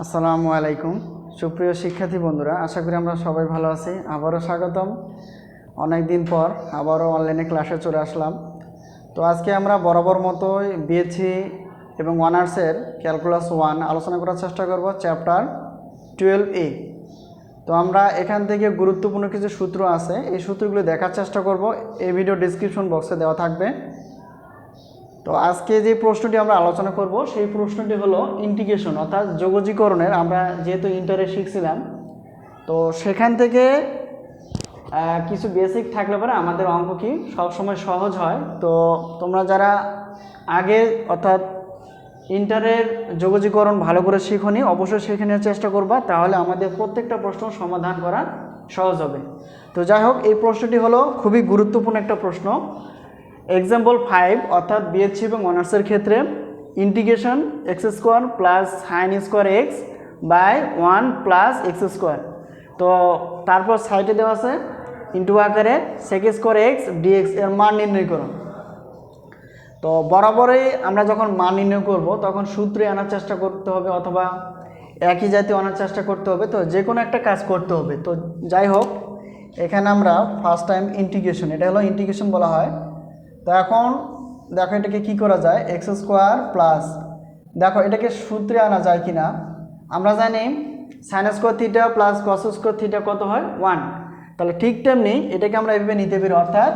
আসসালামু আলাইকুম সুপ্রিয় শিক্ষার্থী বন্ধুরা, আশা করি আমরা সবাই ভালো আছি। আবারও স্বাগতম। অনেক দিন পর আবারও অনলাইনে ক্লাসে চলে আসলাম। তো আজকে আমরা বরাবর মতোই বিএসসি এবং অনার্সের ক্যালকুলাস 1 আলোচনা করার চেষ্টা করব, চ্যাপ্টার 12A। তো আমরা এখান থেকে গুরুত্বপূর্ণ কিছু সূত্র আছে, এই সূত্রগুলো দেখার চেষ্টা করব। এই ভিডিও ডেসক্রিপশন বক্সে দেওয়া থাকবে। তো আজকে যে প্রশ্নটি আমরা আলোচনা করব সেই প্রশ্নটি হলো ইন্টিগ্রেশন অর্থাৎ যোগজীকরণের। আমরা যেহেতু ইন্টারে শিখছিলাম, তো সেখান থেকে কিছু বেসিক থাকলে পরে আমাদের অঙ্ক কি সবসময় সহজ হয়। তো তোমরা যারা আগে অর্থাৎ ইন্টারের যোগজীকরণ ভালো করে শিখোনি, অবশ্যই শিখে নেওয়ার চেষ্টা করবা, তাহলে আমাদের প্রত্যেকটা প্রশ্ন সমাধান করা সহজ হবে। তো যাই হোক, এই প্রশ্নটি হলো খুবই গুরুত্বপূর্ণ একটা প্রশ্ন। এক্সাম্পল 5 অর্থাৎ বিএসসি এবং অনার্সের ক্ষেত্রে integration x square plus sine square x by 1 plus x square. তো তারপর সাইডে দেওয়া আছে ইন্টু আকারে সেক স্কোয়ার এক্স ডিএক্স এর মান নির্ণয় করো। তো বরাবরই আমরা যখন মান নির্ণয় করব তখন সূত্রে আনার চেষ্টা করতে হবে অথবা একই জাতীয় আনার চেষ্টা করতে হবে। তো যে কোনো একটা কাজ করতে হবে। তো যাই হোক, এখানে আমরা ফার্স্ট টাইম ইন্টিগ্রেশন, এটা হলো ইন্টিগ্রেশন বলা হয়। তো এখন দেখো এটাকে কি করা যায়, এক্স স্কোয়ার প্লাস, দেখো এটাকে সূত্রে আনা যায় কি না। আমরা জানি sine square theta plus cos square theta কত হয় 1। তাহলে ঠিক তেমনি এটাকে আমরা এভাবে নিতে পারি, অর্থাৎ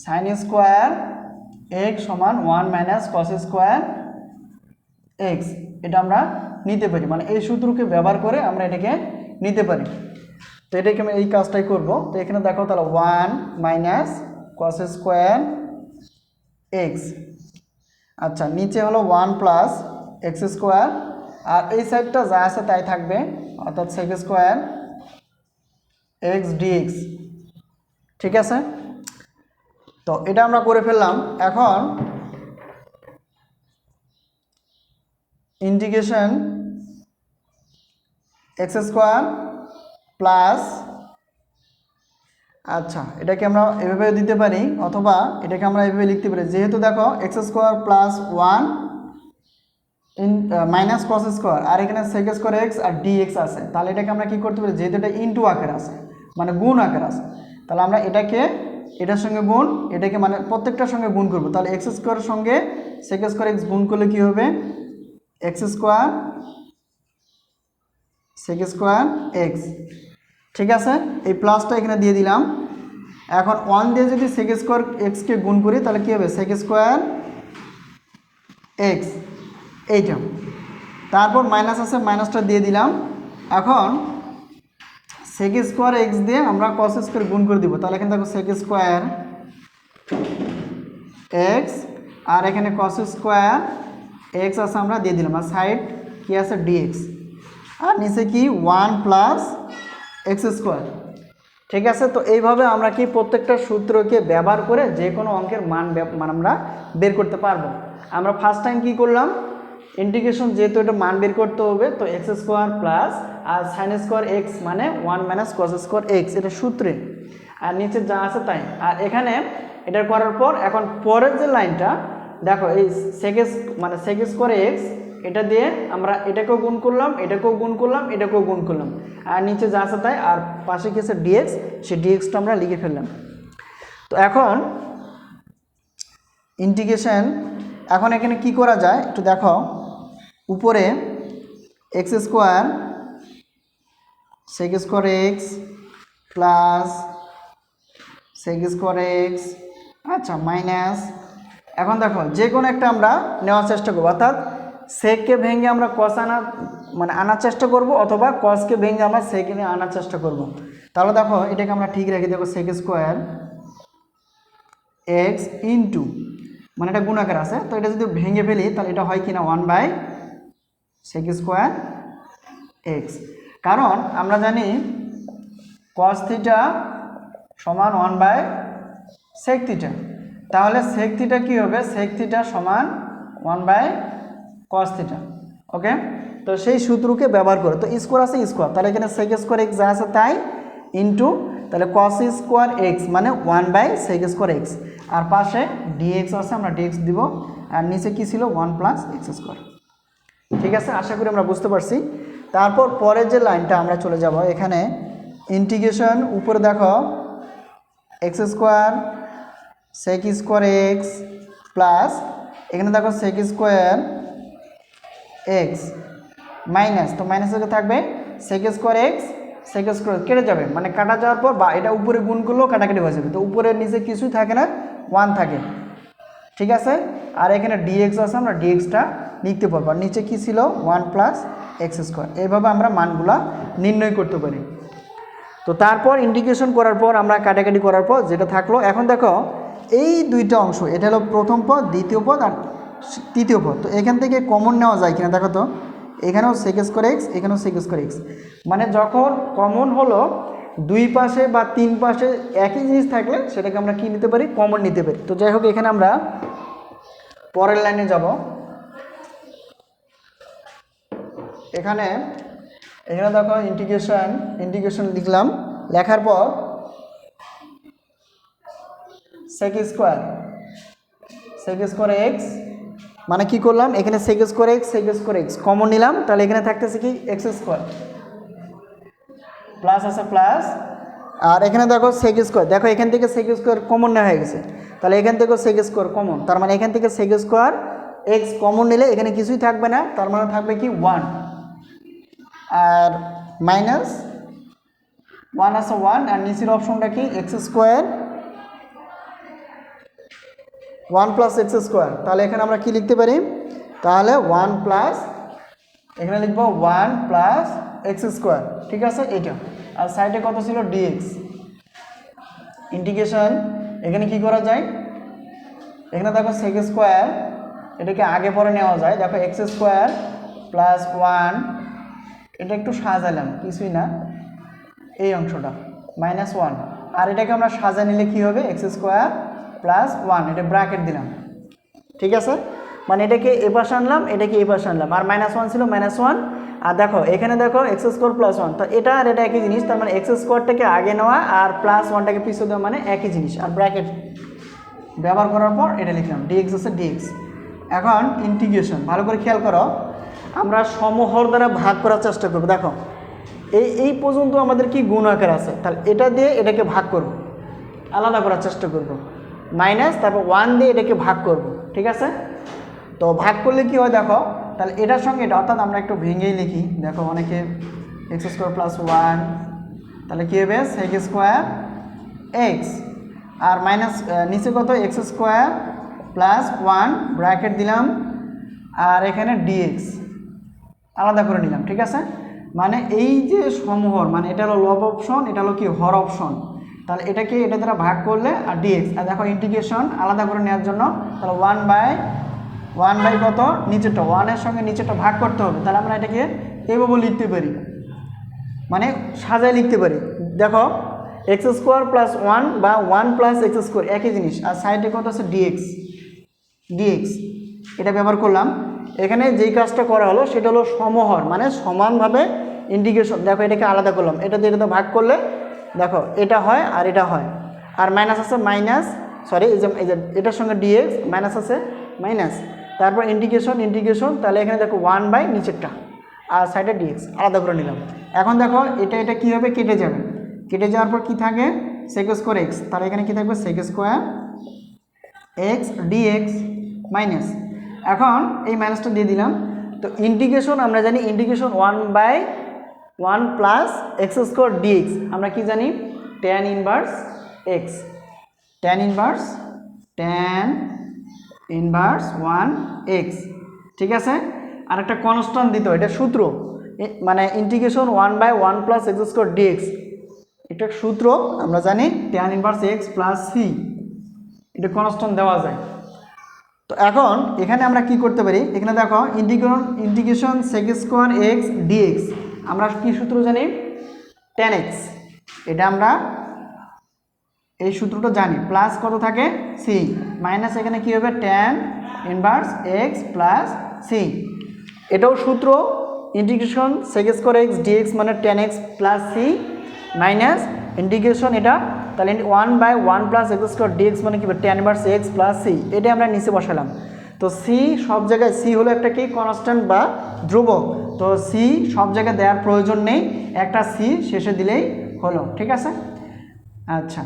সাইন স্কোয়ার এক্স সমান 1 মাইনাস কস স্কোয়ার এক্স, এটা আমরা নিতে পারি, মানে এই সূত্রকে ব্যবহার করে আমরা এটাকে নিতে পারি। তো এটাকে আমি এই কাজটাই করব। তো এখানে দেখো তাহলে 1 মাইনাস কস স্কোয়ার এক্স, আচ্ছা নিচে হলো 1 প্লাস এক্স স্কোয়ার, আর এই সাইডটা যা আছে তাই থাকবে, অর্থাৎ সেক স্কোয়ার এক্স ডিএক্স। ঠিক আছে, তো এটা আমরা করে ফেললাম। এখন ইন্টিগ্রেশন এক্স স্কোয়ার প্লাস, আচ্ছা এটাকে আমরা এভাবে দিতে পারি অথবা এটাকে আমরা এভাবে লিখতে পারি। যেহেতু দেখো x square plus 1 minus cos square, আর এখানে সেক স্কোয়ার এক্স আর ডিএক্স আছে, তাহলে এটাকে আমরা কি করতে পারি, যেহেতু এটা ইনটু আকার আছে মানে গুণ আকার আছে, তাহলে আমরা এটাকে এটার সঙ্গে গুণ, এটাকে মানে প্রত্যেকটার সঙ্গে গুণ করব। তাহলে এক্স স্কোয়ারের সঙ্গে সেক স্কোয়ার এক্স গুণ করলে কি হবে, x square sec square x. ঠিক আছে, এই প্লাসটা এখানে দিয়ে দিলাম। এখন 1 দিয়ে যদি সেক স্কোয়ার এক্সকে গুণ করি তাহলে কী হবে, সেক স্কোয়ার এক্স এইটা, তারপর মাইনাস আছে মাইনাসটা দিয়ে দিলাম। এখন সেক স্কোয়ার এক্স দিয়ে আমরা কস স্কোয়ার গুণ করে দিব, তাহলে এখানে দেখো সেক স্কোয়ার এক্স আর এখানে কস স্কোয়ার এক্স আছে আমরা দিয়ে দিলাম, আর সাইড কি আছে ডিএক্স, আর নিচে কি 1 প্লাস এক্স স্কোয়ার। ঠিক আছে, তো এইভাবে আমরা কি প্রত্যেকটা সূত্রকে ব্যবহার করে যে কোনো অঙ্কের মান আমরা বের করতে পারবো। আমরা ফার্স্ট টাইম কি করলাম, ইন্টিগ্রেশন যেহেতু এটা মান বের করতে হবে, তো এক্স স্কোয়ার প্লাস আর সাইন স্কোয়ার এক্স মানে 1 মাইনাস কস স্কোয়ার এক্স, এটা সূত্রে, আর নিচে যা আছে তাই। আর এখানে এটা করার পর এখন পরের যে লাইনটা দেখো, এই সেক স্কোয়ার এক্স এটা দিয়ে আমরা এটাকেও গুণ করলাম, এটাকেও গুণ করলাম, এটাকেও গুণ করলাম, আর নিচে যা আছে তাই, আর পাশে কি আছে ডিএক্স, সেই ডিএক্সটা আমরা লিখে ফেললাম। তো এখন ইন্টিগ্রেশন, এখন এখানে কি করা যায় একটু দেখো, উপরে x square sec square x plus sec square x, আচ্ছা মাইনাস, এখন দেখো যে কোনো একটা আমরা নেওয়ার চেষ্টা করবো, অর্থাৎ সেককে ভেঙে আমরা কস আনার চেষ্টা করব, অথবা কসকে ভেঙে আমরা সেক আনার চেষ্টা করব। তাহলে দেখো এটাকে আমরা ঠিক রাখি, দেখো সেক স্কোয়ার এক্স ইন্টু, মানে এটা গুণাকার আছে, তো এটা যদি ভেঙে ফেলি তাহলে এটা হয় কিনা 1 বাই সেক স্কোয়ার এক্স। কারণ আমরা জানি কস থিটা সমান 1 বাই সেক থিটা, তাহলে সেক থিটা কী হবে, সেক থিটা সমান 1 বাই কস থিটা। ওকে, তো সেই সূত্রকে ব্যবহার করে, তো স্কোয়ার আছে স্কোয়ার, তাহলে এখানে সেক স্কোয়ার এক্স যা আছে তাই ইন্টু, তাহলে কস স্কোয়ার এক্স মানে 1 বাই সেক স্কোয়ার এক্স, আর পাশে ডিএক্স আছে আমরা ডিএক্স দিব, আর নিচে কি ছিল 1 প্লাস এক্স স্কোয়ার। ঠিক ঠিক আছে, আশা করি আমরা বুঝতে পারছি। তারপর পরের যে লাইনটা আমরা চলে যাব, এখানে ইন্টিগ্রেশন উপরে দেখো x square sec square x plus এখানে দেখো সেক স্কোয়ার এক্স মাইনাস, তো মাইনাসে থাকবে sec square x, sec square কেটে যাবে, মানে কাটা যাওয়ার পর বা এটা উপরে গুণ করলেও কাটাকাটি হয়ে যাবে, তো উপরে নিচে কিছুই থাকে না, 1 থাকে, ঠিক আছে। আর এখানে ডিএক্স আছে, আমরা ডিএক্সটা লিখতে পারবো, আর নিচে কী ছিল 1 প্লাস এক্স স্কোয়ার। এইভাবে আমরা মানগুলা নির্ণয় করতে পারি। তো তারপর ইন্টিগ্রেশন করার পর আমরা কাটাকাটি করার পর যেটা থাকলো, এখন দেখো এই দুইটা অংশ, এটা হলো প্রথম পদ, দ্বিতীয় পদ আর তৃতীয় পদ, তো এখান থেকে কমন নেওয়া যায় কিনা দেখো তো, এখানেও সেক স্কোয়ার এক্স, এখানেও সেক স্কোয়ার এক্স, মানে যখন কমন হলো দুই পাশে বা তিন পাশে একই জিনিস থাকলে সেটাকে আমরা কি নিতে পারি, কমন নিতে পারি। তো যাই হোক, এখানে আমরা পরের লাইনে যাব। এখানে দেখো ইন্টিগ্রেশন লিখলাম, লেখার পর সেক স্কোয়ার এক্স, মানে কি করলাম, এখানে সেক স্কোয়ার এক্স কমন নিলাম, তাহলে এখানে থাকতেছে কি এক্স স্কোয়ার প্লাস আছে প্লাস, আর এখানে দেখো সেক স্কোয়ার, দেখো এখান থেকে সেক স্কোয়ার কমন নেওয়া হয়ে গেছে, তাহলে এখান থেকেও সেক স্কোয়ার কমন, তার মানে এখান থেকে সেক স্কোয়ার এক্স কমন নিলে এখানে কিছুই থাকবে না, তার মানে থাকবে কি 1, আর মাইনাস 1 আছে 1, আর নিচের অপশনটা কি x square 1 plus x square, তাহলে এখানে আমরা কি লিখতে পারি, তাহলে 1 প্লাস, এখানে লিখবো 1 প্লাস এক্স স্কোয়ার, ঠিক আছে এটা, আর সাইডে কত ছিল ডিএক্স। ইন্টিগ্রেশন এখানে কি করা যায়, এখানে দেখো সেক স্কোয়ার, এটাকে আগে পরে নেওয়া যায়, দেখো এক্স স্কোয়ার প্লাস 1, এটা একটু সাজালাম, কিছুই না এই অংশটা মাইনাস 1, আর এটাকে আমরা সাজা নিলে কি হবে এক্স স্কোয়ার প্লাস 1, এটা ব্র্যাকেট দিলাম, ঠিক আছে, মানে এটাকে এ পাশে আনলাম, এটাকে এ পাশে আনলাম, আর মাইনাস 1 ছিল মাইনাস 1, আর দেখো এখানে দেখো এক্স স্কোয়ার প্লাস 1, তো এটা আর এটা একই জিনিস, তার মানে এক্স স্কোয়ারটাকে আগে নেওয়া আর প্লাস 1টাকে পিছিয়ে দেওয়া মানে একই জিনিস, আর ব্র্যাকেট ব্যবহার করার পর এটা লিখলাম ডিএক্স আছে ডিএক্স। এখন ইন্টিগ্রেশন ভালো করে খেয়াল করো, আমরা সমহর দ্বারা ভাগ করার চেষ্টা করব, দেখো এই পর্যন্ত আমাদের কি গুণ আকার আছে, তাহলে এটা দিয়ে এটাকে ভাগ করব, আলাদা করার চেষ্টা করব, মাইনাস তারপর 1 দিয়ে এটাকে ভাগ করব, ঠিক আছে। তো ভাগ করলে কি হয় দেখো, তাহলে এটার সঙ্গে এটা, অর্থাৎ আমরা একটু ভেঙেই লিখি, দেখো অনেকে এক্স স্কোয়ার প্লাস 1, তাহলে কী হবে সেক স্কোয়ার এক্স, আর মাইনাস নিচে কত এক্স স্কোয়ার প্লাস 1 ব্র্যাকেট দিলাম, আর এখানে ডিএক্স আলাদা করে নিলাম, ঠিক আছে। মানে এই যে সমহর, মানে এটা হলো লব অপশন, এটা হলো কি হর অপশন, তাহলে এটাকে এটা দ্বারা ভাগ করলে আর ডিএক্স, আর দেখো ইন্টিগ্রেশন আলাদা করে নেওয়ার জন্য তাহলে 1 বাই কত নিচেরটা, 1 এর সঙ্গে নিচেরটা ভাগ করতে হবে, তাহলে আমরা এটাকে এভাবে লিখতে পারি, মানে সাজায় লিখতে পারি, দেখো এক্স স্কোয়ার প্লাস 1 বা 1 প্লাস এক্স স্কোয়ার একই জিনিস, আর সাইডে কত আছে ডিএক্স, এটা ব্যবহার করলাম। এখানে যেই কাজটা করা হলো সেটা হলো সমহর, মানে সমানভাবে ইন্টিগ্রেশন, দেখো এটাকে আলাদা করলাম, এটা দিয়ে এটা ভাগ করলে দেখো এটা হয় আর এটা হয়, আর মাইনাস আছে মাইনাস, সরি এই যে এটার সঙ্গে ডিএক্স মাইনাস আছে মাইনাস, তারপর ইন্টিগ্রেশন, তাহলে এখানে দেখো 1 বাই নিচেরটা আর সাইডে ডিএক্স আলাদা করে নিলাম। এখন দেখো এটা কী হবে, কেটে যাবে, কেটে যাওয়ার পর কী থাকে সেক স্কোয়ার এক্স, তাহলে এখানে কী থাকবে sec square x dx minus, এখন এই মাইনাসটা দিয়ে দিলাম। তো ইন্টিগ্রেশন আমরা জানি integration 1 by 1 plus x square dx, আমরা কি জানি tan inverse x, tan inverse 1 x, ঠিক আছে। আর একটা কনস্ট্যান্ট দিত, এটা সূত্র, মানে integration 1 by 1 plus x square dx, এটা সূত্র আমরা জানি tan inverse x plus C, এটা কনস্ট্যান্ট দেওয়া যায়। তো এখন এখানে আমরা কি করতে পারি, এখানে দেখো integration sec square x dx, আমরা কি সূত্র জানি ট্যান এক্স, এটা আমরা এই সূত্রটা জানি, প্লাস কত থাকে সি, মাইনাস এখানে কি হবে tan inverse x plus C, এটাও সূত্র integration sec square x dx মানে tan X plus C minus integration এটা, তাহলে 1 by 1 plus x square dx মানে কি tan inverse x plus C, এটা আমরা নিচে বসালাম। তো সি সব জায়গায়, সি হলো একটা কি কনস্ট্যান্ট বা ধ্রুবক, তো সি সব জায়গায় দেওয়ার প্রয়োজন নেই, একটা সি শেষে দিলেই হলো, ঠিক আছে। আচ্ছা,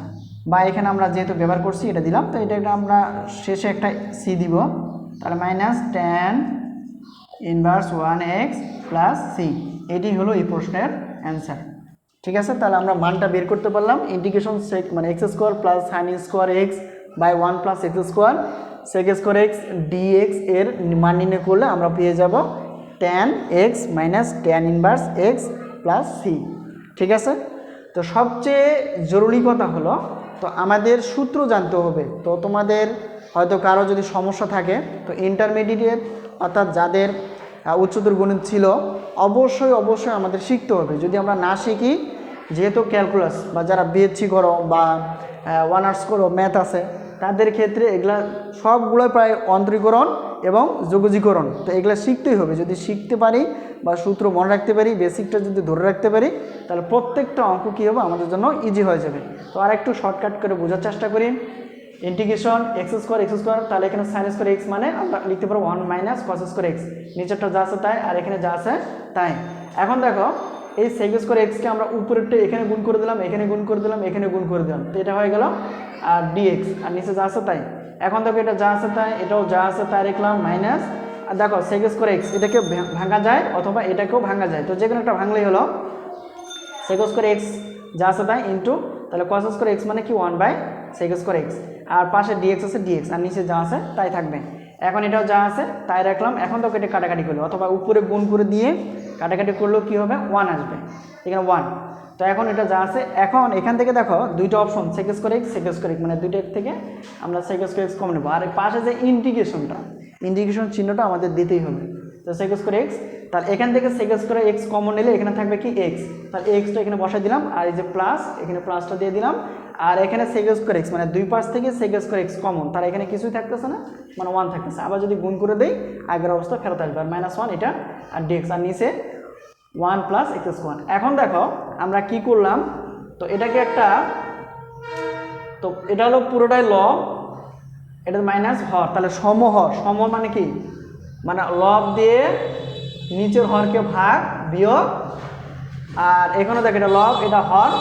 বা এখানে আমরা যেহেতু ব্যবহার করছি এটা দিলাম, তো এটা আমরা শেষে একটা সি দিব, তাহলে minus tan inverse 1x plus C, এটি হলো এই প্রশ্নের অ্যান্সার, ঠিক আছে। তাহলে আমরা মানটা বের করতে পারলাম, ইন্টিগ্রেশন সেক মানে x square plus sine square x by 1 plus x square sec square x dx এর মান নির্ণয় করলে আমরা পেয়ে যাব tan x minus tan inverse x plus C, ঠিক আছে। তো সবচেয়ে জরুরি কথা হলো, তো আমাদের সূত্র জানতে হবে। তো তোমাদের হয়তো কারো যদি সমস্যা থাকে, তো ইন্টারমিডিয়েট অর্থাৎ যাদের উচ্চতর গণিত ছিল, অবশ্যই আমাদের শিখতে হবে। যদি আমরা না শিখি, যেহেতু ক্যালকুলাস বা যারা বিএসসি করো বা অনার্স করো, ম্যাথ আছে, তাদের ক্ষেত্রে এগুলা সবগুলো প্রায় অন্তরীকরণ এবং যোগজীকরণ, তো এগুলো শিখতেই হবে। যদি শিখতে পারি বা সূত্র মনে রাখতে পারি, বেসিকটা যদি ধরে রাখতে পারি, তাহলে প্রত্যেকটা অঙ্ক কী হবে আমাদের জন্য ইজি হয়ে যাবে। তো আর একটু শর্টকাট করে বোঝার চেষ্টা করি। ইন্টিগ্রেশন এক্স স্কোয়ার, তাহলে এখানে সাইন স্কোয়ার এক্স মানে আমরা লিখতে পারবো 1 মাইনাস কস স্কোয়ার এক্স, নিচেরটা যা আছে তাই, আর এখানে যা আছে তাই। এখন দেখো এই সেক স্কোয়ার এক্সকে আমরা উপরেরটা এখানে গুণ করে দিলাম, এখানে গুণ করে দিলাম, এখানে গুণ করে দিলাম, তো এটা হয়ে গেল আর ডিএক্স, আর নিচে যা আছে তাই। এখন দেখো এটা যা আছে তাই, এটাও যা আছে তাই লিখলাম মাইনাস, আর দেখো সেক স্কোয়ার এক্স এটাকে ভাঙা যায় অথবা এটাকেও ভাঙা যায়, তো যে কোনো একটা ভাঙলেই হলো। সেক স্কোয়ার এক্স যা আছে তাই ইন্টু, তাহলে কস স্কোয়ার এক্স মানে কি 1 বাই সেক স্কোয়ার এক্স, আর পাশে ডিএক্স আছে ডিএক্স, আর নিচে যা আছে তাই থাকবে। এখন এটাও যা আছে তাই রাখলাম। এখন তো এটা কাটাকাটি করলো অথবা উপরে গুণ করে দিয়ে কাটাকাটি করলেও কী হবে 1 আসবে, এখানে 1। তো এখন এটা যা আছে, এখন এখান থেকে দেখো দুইটা অপশন সেক স্কোয়ার এক্স মানে দুইটা থেকে আমরা সেক স্কোয়ার এক্স কমন নেবো, আর পাশে যে ইন্টিগ্রেশন চিহ্নটা আমাদের দিতেই হবে। তো সেক স্কোয়ার এক্স, তাহলে এখান থেকে সেক স্কোয়ার এক্স কমন নিলে এখানে থাকবে কি এক্স, তাহলে এক্সটা এখানে বসাই দিলাম, আর এই যে প্লাস এখানে প্লাসটা দিয়ে দিলাম, আর এখানে সেক স্কোয়ার এক্স মানে দুই পাশ থেকে সেক স্কোয়ার এক্স কমন, তার এখানে কিছুই থাকতেছে না, মানে 1 থাকতেছে। আবার যদি গুণ করে দেই আগের অবস্থা ফেরত আসবে, আর -1 এটা আর ডিএক্স, আর নিচে 1 প্লাস এক্স স্কোয়ার। এখন দেখো আমরা কি করলাম, তো এটাকে একটা, তো এটা হলো পুরোটাই লব, এটা মাইনাস হর, তাহলে সমহর, মানে কি, মানে লব দিয়ে নিচের হরকে ভাগ বিয়োগ, আর এখানে দেখো এটা লব এটা হর,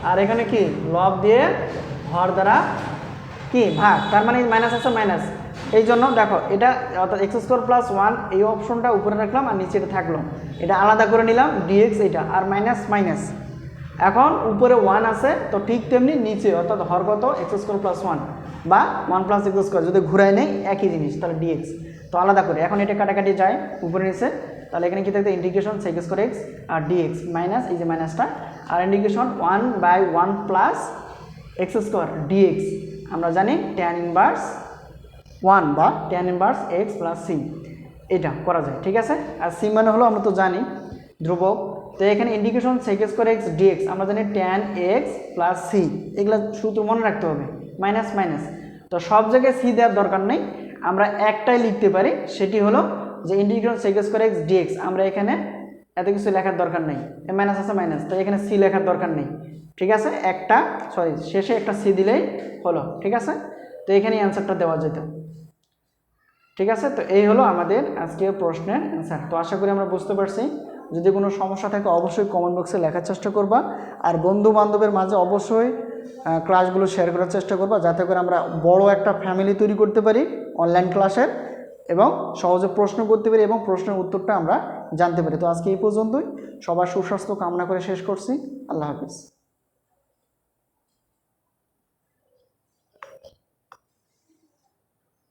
আর এখানে কি লব দিয়ে হর দ্বারা কি ভাগ, তার মানে মাইনাস আছে মাইনাস, এই জন্য দেখো এটা অর্থাৎ এক্স স্কোয়ার প্লাস 1 এই অপশনটা উপরে রাখলাম, আর নিচে এটা থাকলো, এটা আলাদা করে নিলাম ডিএক্স এটা, আর মাইনাস। এখন উপরে 1 আছে, তো ঠিক তেমনি নিচে অর্থাৎ হর কত এক্স স্কোয়ার প্লাস 1 বা 1 প্লাস এক্স স্কোয়ার, যদি ঘুরাই নেই একই জিনিস, তাহলে ডিএক্স। তো আলাদা করে এখন এটা কাটাকাটি যায় উপরে নিচে, তাহলে এখানে কি থাকবে ইন্টিগ্রেশন সেক স্কোয়ার এক্স আর ডিএক্স মাইনাস এই যে মাইনাসটা, আর integration 1 by 1 plus x square dx, আমরা জানি tan ইনভার্স 1 বা tan inverse x plus C, এটা করা যায়, ঠিক আছে। আর সি মানে হলো আমরা তো জানি ধ্রুবক, তো এখানে integration sec square x dx আমরা জানি tan এক্স প্লাস সি, এগুলো সূত্র মনে রাখতে হবে, মাইনাস। তো সব জায়গায় সি দেওয়ার দরকার নেই, আমরা একটাই লিখতে পারি, সেটি হলো যে integration sec square x dx, আমরা এখানে এত কিছু লেখার দরকার নেই, মাইনাস আছে মাইনাস, তো এখানে সি লেখার দরকার নেই, ঠিক আছে। শেষে একটা সি দিলেই হলো, ঠিক আছে। তো এখানেই অ্যান্সারটা দেওয়া যেত, ঠিক আছে। তো এই হলো আমাদের আজকের প্রশ্নের অ্যান্সার। তো আশা করি আমরা বুঝতে পারছি। যদি কোনো সমস্যা থাকে অবশ্যই কমেন্ট বক্সে লেখার চেষ্টা করবা, আর বন্ধু বান্ধবের মাঝে অবশ্যই ক্লাসগুলো শেয়ার করার চেষ্টা করবা, যাতে করে আমরা বড় একটা ফ্যামিলি তৈরি করতে পারি অনলাইন ক্লাসের, এবং সহজে প্রশ্ন করতে পারি এবং প্রশ্নের উত্তরটা আমরা জানতে পারি। তো আজকে এই পর্যন্তই, সবার সুস্বাস্থ্য কামনা করে শেষ করছি। আল্লাহ হাফিজ।